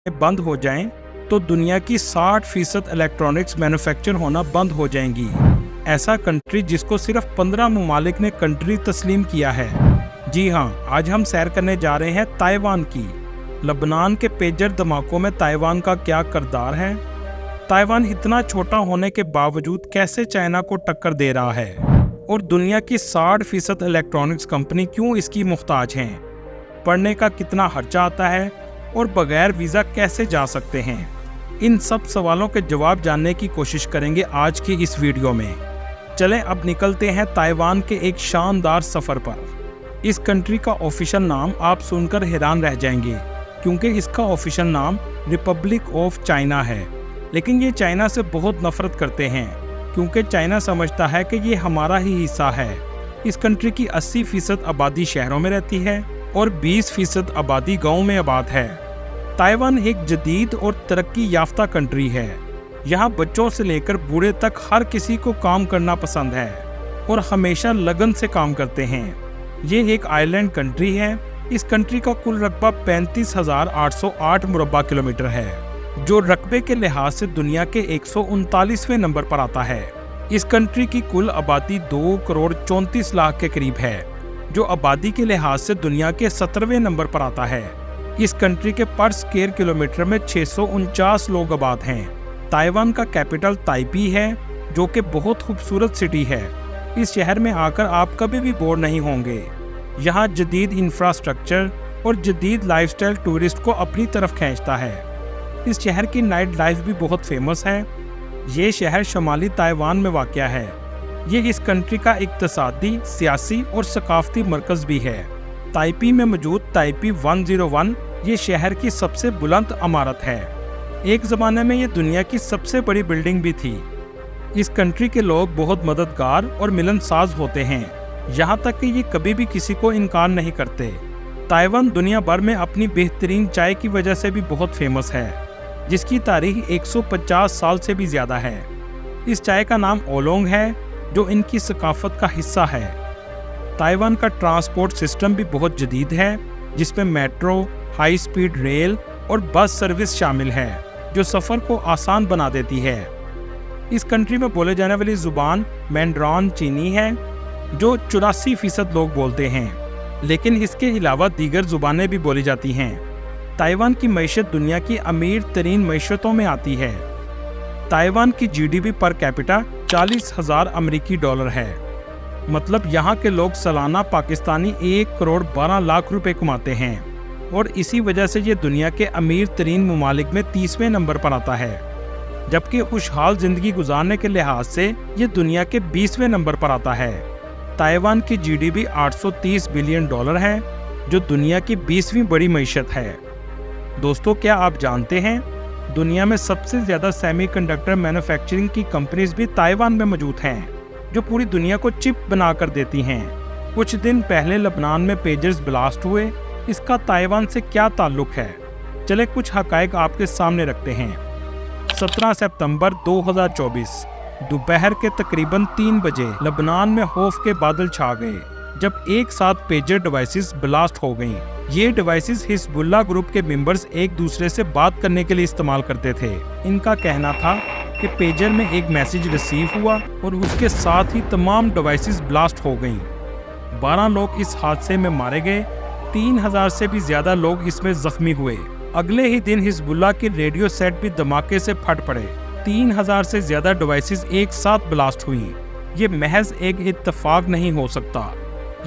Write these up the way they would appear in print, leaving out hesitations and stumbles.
बंद हो जाएं, तो दुनिया की 60% इलेक्ट्रॉनिक्स मैन्युफैक्चर होना बंद हो जाएंगी। ऐसा कंट्री जिसको सिर्फ 15 ममालिक ने कंट्री तस्लीम किया है। जी हाँ, आज हम सैर करने जा रहे हैं ताइवान की। लबनान के पेजर धमाकों में ताइवान का क्या किरदार है? ताइवान इतना छोटा होने के बावजूद कैसे चाइना को टक्कर दे रहा है? और दुनिया की 60% इलेक्ट्रॉनिक्स कंपनी क्यों इसकी मुख्ताज हैं? पढ़ने का कितना खर्चा आता है और बगैर वीज़ा कैसे जा सकते हैं? इन सब सवालों के जवाब जानने की कोशिश करेंगे आज की इस वीडियो में। चलें अब निकलते हैं ताइवान के एक शानदार सफ़र पर। इस कंट्री का ऑफिशियल नाम आप सुनकर हैरान रह जाएंगे, क्योंकि इसका ऑफिशियल नाम रिपब्लिक ऑफ चाइना है। लेकिन ये चाइना से बहुत नफरत करते हैं, क्योंकि चाइना समझता है कि ये हमारा ही हिस्सा है। इस कंट्री की 80% आबादी शहरों में रहती है और 20% आबादी गाँव में आबाद है। ताइवान एक जदीद और तरक्की याफ्ता कंट्री है। यहाँ बच्चों से लेकर बूढ़े तक हर किसी को काम करना पसंद है और हमेशा लगन से काम करते हैं। ये एक आइलैंड कंट्री है। इस कंट्री का कुल रकबा 35,808 मुरब्बा किलोमीटर है, जो रकबे के लिहाज से दुनिया के 139वें नंबर पर आता है। इस कंट्री की कुल आबादी 2 करोड़ 34 लाख के करीब है, जो आबादी के लिहाज से दुनिया के 17वें नंबर पर आता है। इस कंट्री के पर स्क्वायर किलोमीटर में 649 लोग आबाद हैं। ताइवान का कैपिटल ताइपी है, जो कि बहुत खूबसूरत सिटी है। इस शहर में आकर आप कभी भी बोर नहीं होंगे। यहाँ जदीद इंफ्रास्ट्रक्चर और जदीद लाइफस्टाइल टूरिस्ट को अपनी तरफ खींचता है। इस शहर की नाइट लाइफ भी बहुत फेमस है। ये शहर शुमाली ताइवान में वाक़या है। ये इस कंट्री का इक़्तिसादी, सियासी और सकाफती मरकज़ भी है। ताइपी में मौजूद ताइपी 101 ये शहर की सबसे बुलंद इमारत है। एक ज़माने में ये दुनिया की सबसे बड़ी बिल्डिंग भी थी। इस कंट्री के लोग बहुत मददगार और मिलनसाज होते हैं, यहाँ तक कि ये कभी भी किसी को इनकार नहीं करते। ताइवान दुनिया भर में अपनी बेहतरीन चाय की वजह से भी बहुत फेमस है, जिसकी तारीख 150 साल से भी ज़्यादा है। इस चाय का नाम ओलोंग है, जो इनकी सकाफत का हिस्सा है। ताइवान का ट्रांसपोर्ट सिस्टम भी बहुत जदीद है, जिसमें मेट्रो, हाई स्पीड रेल और बस सर्विस शामिल है, जो सफ़र को आसान बना देती है। इस कंट्री में बोले जाने वाली ज़ुबान मैंड्रान चीनी है, जो 84% लोग बोलते हैं, लेकिन इसके अलावा दीगर ज़ुबानें भी बोली जाती हैं। ताइवान की मईशत दुनिया की अमीर तरीन मईशतों में आती है। ताइवान की GDP पर कैपिटा 40,000 अमेरिकी डॉलर है। मतलब यहाँ के लोग सालाना पाकिस्तानी 1 करोड़ 12 लाख रुपए कमाते हैं, और इसी वजह से ये दुनिया के अमीर तरीन ममालिक में 30वें नंबर पर आता है। जबकि खुशहाल जिंदगी गुजारने के लिहाज से ये दुनिया के 20वें नंबर पर आता है। ताइवान की GDP 830 बिलियन डॉलर है, जो दुनिया की 20वीं बड़ी मईशत है। दोस्तों, क्या आप जानते हैं दुनिया में सबसे ज़्यादा सेमीकंडक्टर मैन्युफैक्चरिंग की कंपनीज भी ताइवान में मौजूद हैं, जो पूरी दुनिया को चिप बना कर देती हैं। कुछ दिन पहले लबनान में पेजर्स ब्लास्ट हुए। इसका ताइवान से क्या ताल्लुक है? चले कुछ हकायक आपके सामने रखते हैं। 17 सितंबर 2024 दोपहर के तकरीबन 3 बजे लबनान में खौफ के बादल छा गए, जब एक साथ पेजर डिवाइसेस ब्लास्ट हो गईं। ये डिवाइसेस हिजबुल्लाह ग्रुप के मेंबर्स एक दूसरे से बात करने के लिए इस्तेमाल करते थे। इनका कहना था कि पेजर में एक मैसेज रिसीव हुआ और उसके साथ ही तमाम डिवाइसेस ब्लास्ट हो गईं। 12 लोग इस हादसे में मारे गए, 3000 से भी ज़्यादा लोग इसमें जख्मी हुए। अगले ही दिन हिजबुल्लाह के रेडियो सेट भी धमाके से फट पड़े। 3000 से ज़्यादा डिवाइसेस एक साथ ब्लास्ट हुई। ये महज एक इत्तेफाक नहीं हो सकता।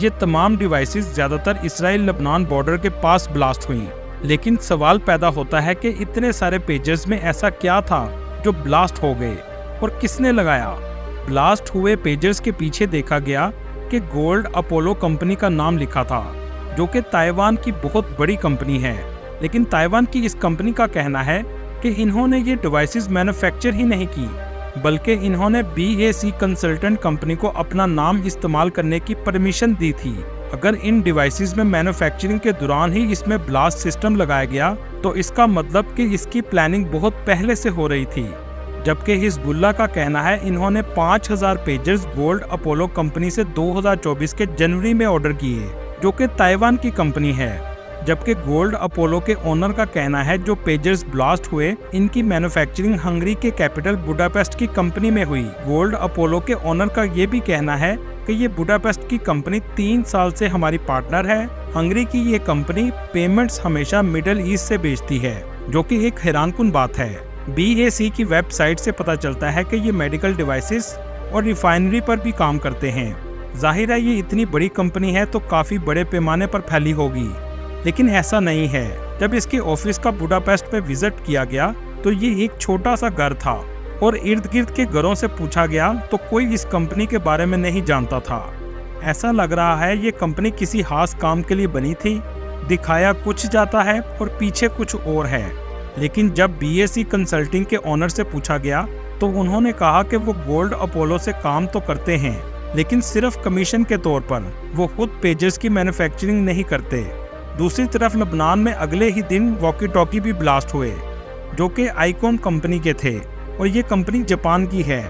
ये तमाम डिवाइसेस ज़्यादातर इसराइल लबनान बॉर्डर के पास ब्लास्ट हुई। लेकिन सवाल पैदा होता है कि इतने सारे पेजर्स में ऐसा क्या था जो ब्लास्ट हो गए, और किसने लगाया? ब्लास्ट हुए पेजर्स के पीछे देखा गया कि गोल्ड अपोलो कंपनी का नाम लिखा था, जो कि ताइवान की बहुत बड़ी कंपनी है। लेकिन ताइवान की इस कंपनी का कहना है कि इन्होंने ये डिवाइसेस मैन्युफैक्चर ही नहीं की, बल्कि इन्होंने BAC कंसल्टेंट कंपनी को अपना नाम इस्तेमाल करने की परमिशन दी थी। अगर इन डिवाइसेस में मैन्युफैक्चरिंग के दौरान ही इसमें ब्लास्ट सिस्टम लगाया गया, तो इसका मतलब कि इसकी प्लानिंग बहुत पहले से हो रही थी। जबकि हिजबुल्लाह का कहना है इन्होंने 5000 पेजर्स गोल्ड अपोलो कंपनी से 2024 के जनवरी में ऑर्डर किए, जो कि ताइवान की कंपनी है। जबकि गोल्ड अपोलो के ओनर का कहना है जो पेजर्स ब्लास्ट हुए इनकी मैन्युफैक्चरिंग हंगरी के कैपिटल बुडापेस्ट की कंपनी में हुई। गोल्ड अपोलो के ओनर का ये भी कहना है कि ये बुडापेस्ट की कंपनी 3 साल से हमारी पार्टनर है। हंगरी की ये कंपनी पेमेंट्स हमेशा मिडिल ईस्ट से बेचती है, जो कि एक हैरानकुन बात है। BAC की वेबसाइट से पता चलता है कि ये मेडिकल डिवाइसेस और रिफाइनरी पर भी काम करते हैं। जाहिर है ये इतनी बड़ी कंपनी है तो काफी बड़े पैमाने पर फैली होगी, लेकिन ऐसा नहीं है। जब इसके ऑफिस का बुडापेस्ट में विजिट किया गया तो ये एक छोटा सा घर था और इर्द गिर्द के घरों से पूछा गया तो कोई इस कंपनी के बारे में नहीं जानता था। ऐसा लग रहा है ये कंपनी किसी खास काम के लिए बनी थी। दिखाया कुछ जाता है और पीछे कुछ और है। लेकिन जब BAC कंसल्टिंग के ओनर से पूछा गया तो उन्होंने कहा कि वो गोल्ड अपोलो से काम तो करते हैं, लेकिन सिर्फ कमीशन के तौर पर। वो खुद पेजेस की मैन्युफैक्चरिंग नहीं करते। दूसरी तरफ लबनान में अगले ही दिन वॉकी टॉकी भी ब्लास्ट हुए, जो कि आइकॉन कंपनी के थे और ये कंपनी जापान की है।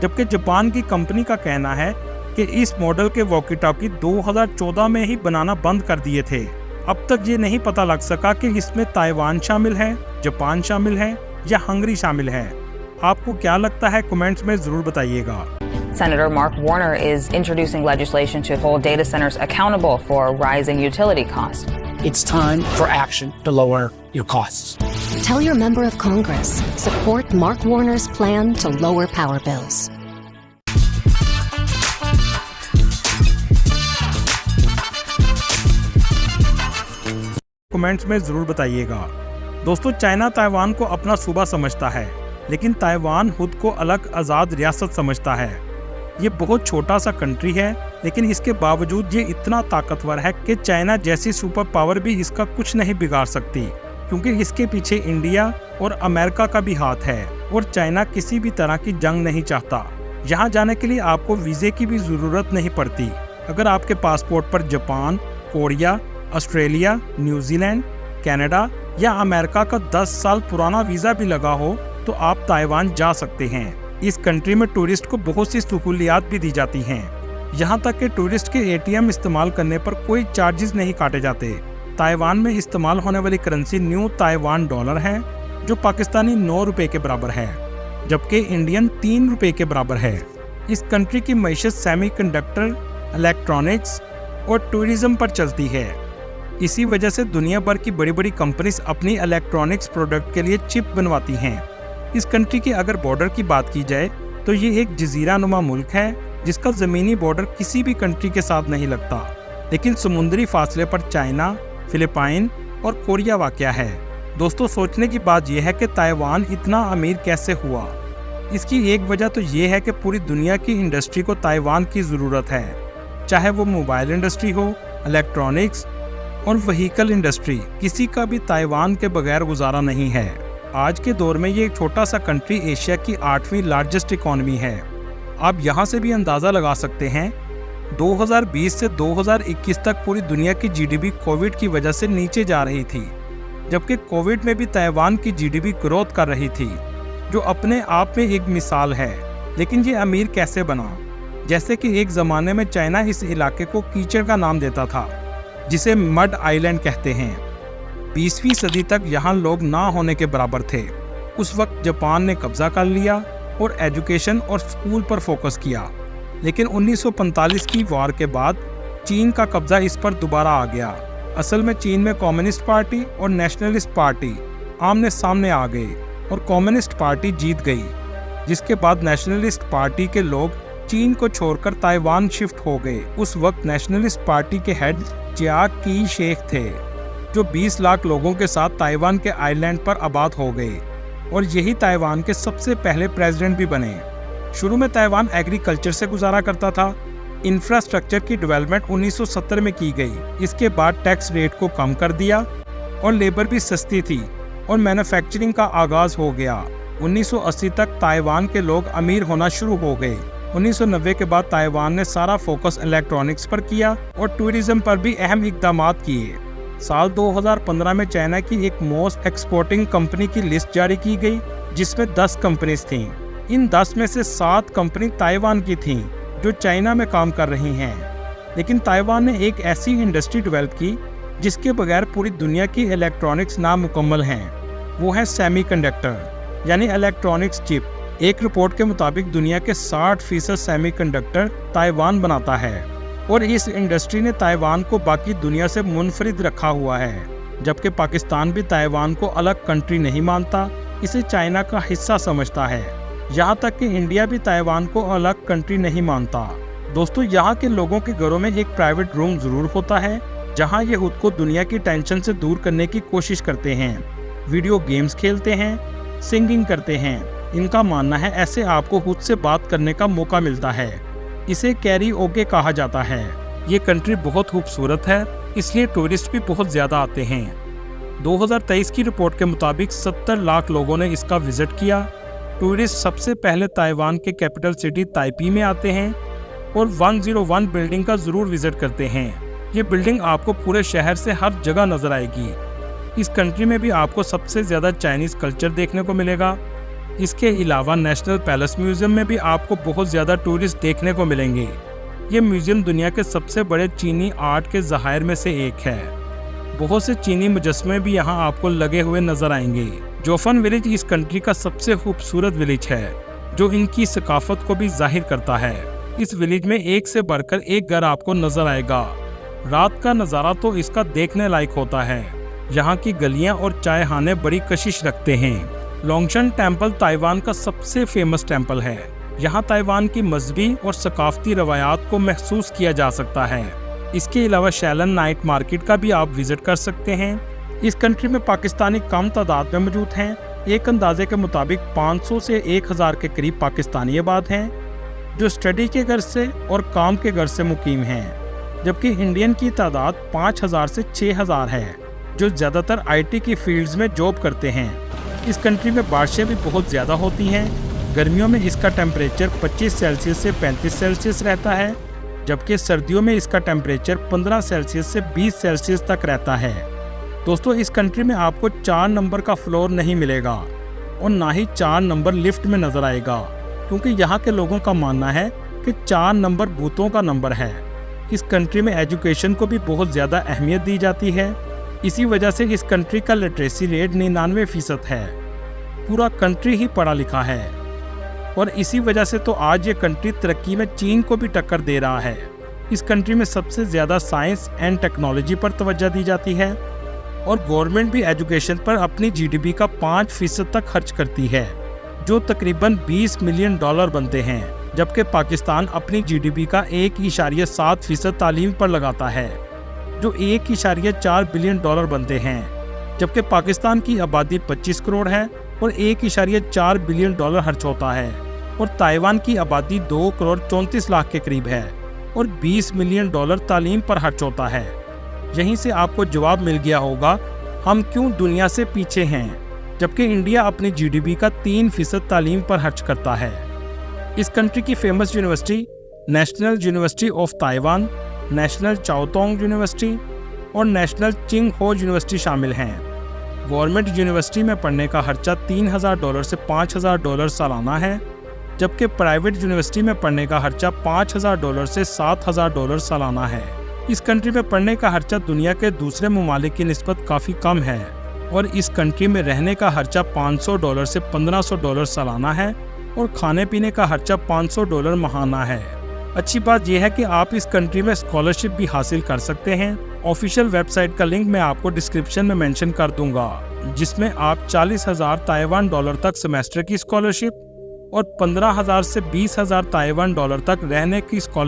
जबकि जापान की कंपनी का कहना है कि इस मॉडल के वॉकी टॉकी 2014 में ही बनाना बंद कर दिए थे। अब तक ये नहीं पता लग सका कि इसमें ताइवान शामिल है, जापान शामिल है या हंगरी शामिल है। आपको क्या लगता है, कमेंट्स में जरूर बताइएगा। Senator Mark Warner is introducing legislation to hold data centers accountable for rising utility costs. It's time for action to lower your costs. Tell your member of Congress. Support Mark Warner's plan to lower power bills. Comments में जरूर बताइएगा। दोस्तों, China Taiwan को अपना सूबा समझता है, लेकिन ताइवान खुद को अलग आज़ाद रियासत समझता है। ये बहुत छोटा सा कंट्री है, लेकिन इसके बावजूद ये इतना ताकतवर है कि चाइना जैसी सुपर पावर भी इसका कुछ नहीं बिगाड़ सकती, क्योंकि इसके पीछे इंडिया और अमेरिका का भी हाथ है और चाइना किसी भी तरह की जंग नहीं चाहता। यहाँ जाने के लिए आपको वीज़े की भी ज़रूरत नहीं पड़ती। अगर आपके पासपोर्ट पर Japan, Korea, Australia, New Zealand, Canada या अमेरिका का 10 साल पुराना वीज़ा भी लगा हो तो आप ताइवान जा सकते हैं। इस कंट्री में टूरिस्ट को बहुत सी सहूलियात भी दी जाती हैं। यहाँ तक कि टूरिस्ट के ATM इस्तेमाल करने पर कोई चार्जेस नहीं काटे जाते। ताइवान में इस्तेमाल होने वाली करेंसी न्यू ताइवान डॉलर है, जो पाकिस्तानी 9 रुपए के बराबर है, जबकि इंडियन 3 रुपए के बराबर है। इस कंट्री की मईशत सेमीकंडक्टर, इलेक्ट्रॉनिक्स और टूरिज्म पर चलती है। इसी वजह से दुनिया भर की बड़ी बड़ी कंपनीज अपनी इलेक्ट्रॉनिक्स प्रोडक्ट के लिए चिप बनवाती हैं। इस कंट्री के अगर बॉर्डर की बात की जाए तो ये एक जजीरा नुमा मुल्क है, जिसका ज़मीनी बॉर्डर किसी भी कंट्री के साथ नहीं लगता, लेकिन समुद्री फासले पर चाइना, फिलिपाइन और कोरिया वाक़या है। दोस्तों, सोचने की बात यह है कि ताइवान इतना अमीर कैसे हुआ। इसकी एक वजह तो ये है कि पूरी दुनिया की इंडस्ट्री को ताइवान की ज़रूरत है, चाहे वो मोबाइल इंडस्ट्री हो, इलेक्ट्रॉनिक्स और व्हीकल इंडस्ट्री। किसी का भी ताइवान के बगैर गुजारा नहीं है। आज के दौर में ये एक छोटा सा कंट्री एशिया की 8वीं लार्जेस्ट इकॉनमी है। आप यहाँ से भी अंदाज़ा लगा सकते हैं 2020 से 2021 तक पूरी दुनिया की GDP कोविड की वजह से नीचे जा रही थी, जबकि कोविड में भी ताइवान की GDP ग्रोथ कर रही थी, जो अपने आप में एक मिसाल है। लेकिन ये अमीर कैसे बना? जैसे कि एक ज़माने में चाइना इस इलाके को कीचड़ का नाम देता था, जिसे मड आइलैंड कहते हैं। 20वीं सदी तक यहाँ लोग ना होने के बराबर थे। उस वक्त जापान ने कब्जा कर लिया और एजुकेशन और स्कूल पर फोकस किया, लेकिन 1945 की वॉर के बाद चीन का कब्जा इस पर दोबारा आ गया। असल में चीन में कम्युनिस्ट पार्टी और नेशनलिस्ट पार्टी आमने सामने आ गए और कम्युनिस्ट पार्टी जीत गई, जिसके बाद नेशनलिस्ट पार्टी के लोग चीन को छोड़कर ताइवान शिफ्ट हो गए। उस वक्त नेशनलिस्ट पार्टी के हेड चियांग की शेख थे, जो 20 लाख लोगों के साथ ताइवान के आइलैंड पर आबाद हो गए और यही ताइवान के सबसे पहले प्रेसिडेंट भी बने। शुरू में ताइवान एग्रीकल्चर से गुजारा करता था। इंफ्रास्ट्रक्चर की डेवलपमेंट 1970 में की गई। इसके बाद टैक्स रेट को कम कर दिया और लेबर भी सस्ती थी और मैन्युफैक्चरिंग का आगाज हो गया। 1980 तक ताइवान के लोग अमीर होना शुरू हो गए। 1990 के बाद ताइवान ने सारा फोकस इलेक्ट्रॉनिक्स पर किया और टूरिज्म पर भी अहम इकदाम किए। साल 2015 में चाइना की एक मोस्ट एक्सपोर्टिंग कंपनी की लिस्ट जारी की गई, जिसमें 10 कंपनीज थीं। इन 10 में से 7 कंपनी ताइवान की थीं, जो चाइना में काम कर रही हैं। लेकिन ताइवान ने एक ऐसी इंडस्ट्री डेवलप की जिसके बगैर पूरी दुनिया की इलेक्ट्रॉनिक्स नामुकम्मल हैं, वो है सेमीकंडक्टर यानी इलेक्ट्रॉनिक्स चिप। एक रिपोर्ट के मुताबिक दुनिया के 60% सेमीकंडक्टर ताइवान बनाता है और इस इंडस्ट्री ने ताइवान को बाकी दुनिया से मुनफरिद रखा हुआ है। जबकि पाकिस्तान भी ताइवान को अलग कंट्री नहीं मानता, इसे चाइना का हिस्सा समझता है। यहाँ तक कि इंडिया भी ताइवान को अलग कंट्री नहीं मानता। दोस्तों, यहाँ के लोगों के घरों में एक प्राइवेट रूम जरूर होता है जहाँ ये खुद को दुनिया की टेंशन से दूर करने की कोशिश करते हैं। वीडियो गेम्स खेलते हैं, सिंगिंग करते हैं। इनका मानना है ऐसे आपको खुद से बात करने का मौका मिलता है। इसे कैरीओके कहा जाता है। ये कंट्री बहुत खूबसूरत है, इसलिए टूरिस्ट भी बहुत ज़्यादा आते हैं। 2023 की रिपोर्ट के मुताबिक 70 लाख लोगों ने इसका विजिट किया। टूरिस्ट सबसे पहले ताइवान के कैपिटल सिटी ताइपी में आते हैं और 101 बिल्डिंग का ज़रूर विजिट करते हैं। ये बिल्डिंग आपको पूरे शहर से हर जगह नज़र आएगी। इस कंट्री में भी आपको सबसे ज़्यादा चाइनीज़ कल्चर देखने को मिलेगा। इसके अलावा नेशनल पैलेस म्यूजियम में भी आपको बहुत ज़्यादा टूरिस्ट देखने को मिलेंगे। ये म्यूजियम दुनिया के सबसे बड़े चीनी आर्ट के ज़खायर में से एक है। बहुत से चीनी मुजस्मे भी यहाँ आपको लगे हुए नजर आएंगे। जोफन विलेज इस कंट्री का सबसे खूबसूरत विलेज है, जो इनकी सकाफत को भी जाहिर करता है। इस विलेज में एक से बढ़कर एक घर आपको नजर आएगा। रात का नज़ारा तो इसका देखने लायक होता है। यहाँ की गलियाँ और चाय खाने बड़ी कशिश रखते हैं। लोंगशन टेम्पल ताइवान का सबसे फेमस टेम्पल है। यहाँ ताइवान की मजहबी और सकाफती रवायात को महसूस किया जा सकता है। इसके अलावा शैलन नाइट मार्केट का भी आप विजिट कर सकते हैं। इस कंट्री में पाकिस्तानी कम तादाद में मौजूद हैं। एक अंदाजे के मुताबिक 500 से 1000 के करीब पाकिस्तानी आबाद हैं, जो स्टडी के घर से और काम के घर से मुकीम हैं, जबकि इंडियन की तादाद 5000 से 6000 है, जो ज़्यादातर IT की फील्ड्स में जॉब करते हैं। इस कंट्री में बारिशें भी बहुत ज़्यादा होती हैं। गर्मियों में इसका टेम्परेचर 25 सेल्सियस से 35 सेल्सियस रहता है, जबकि सर्दियों में इसका टेम्परेचर 15 सेल्सियस से 20 सेल्सियस तक रहता है। दोस्तों, इस कंट्री में आपको 4 नंबर का फ्लोर नहीं मिलेगा और ना ही 4 नंबर लिफ्ट में नज़र आएगा, क्योंकि यहाँ के लोगों का मानना है कि 4 नंबर भूतों का नंबर है। इस कंट्री में एजुकेशन को भी बहुत ज़्यादा अहमियत दी जाती है। इसी वजह से इस कंट्री का लिटरेसी रेट 99% है। पूरा कंट्री ही पढ़ा लिखा है और इसी वजह से तो आज ये कंट्री तरक्की में चीन को भी टक्कर दे रहा है। इस कंट्री में सबसे ज़्यादा साइंस एंड टेक्नोलॉजी पर तवज्जो दी जाती है और गवर्नमेंट भी एजुकेशन पर अपनी GDP का 5% तक खर्च करती है, जो तकरीबन $20 मिलियन बनते हैं। जबकि पाकिस्तान अपनी GDP का 1.7% तालीम पर लगाता है, जो $1.4 बिलियन बनते हैं। जबकि पाकिस्तान की आबादी 25 करोड़ है और $1.4 बिलियन खर्च होता है, और ताइवान की आबादी 2 करोड़ 34 लाख के करीब है और $20 मिलियन तालीम पर खर्च होता है। यहीं से आपको जवाब मिल गया होगा हम क्यों दुनिया से पीछे हैं, जबकि इंडिया अपनी GDP का 3% तालीम पर खर्च करता है। इस कंट्री की famous university National University of Taiwan, National Chiaotung University और नेशनल चिंग हो यूनिवर्सिटी शामिल हैं। गवर्नमेंट यूनिवर्सिटी में पढ़ने का खर्चा $3000 से $5000 सालाना है, जबकि प्राइवेट यूनिवर्सिटी में पढ़ने का खर्चा $5000 से $7000 सालाना है। इस कंट्री में पढ़ने का खर्चा दुनिया के दूसरे ममालिक की निस्बत काफ़ी कम है और इस कंट्री में रहने का खर्चा $500 से $1500 सालाना है और खाने पीने का खर्चा $500 माहाना है। अच्छी बात यह है कि आप इस कंट्री में स्कॉलरशिप भी हासिल कर सकते हैं। ऑफिशियल वेबसाइट का लिंक मैं आपको डिस्क्रिप्शन में मेंशन कर दूंगा, जिसमें आप 40,000 ताइवान डॉलर तक सेमेस्टर की स्कॉलरशिप और 15,000 से 20,000 ताइवान डॉलर तक रहने की स्कॉलरशिप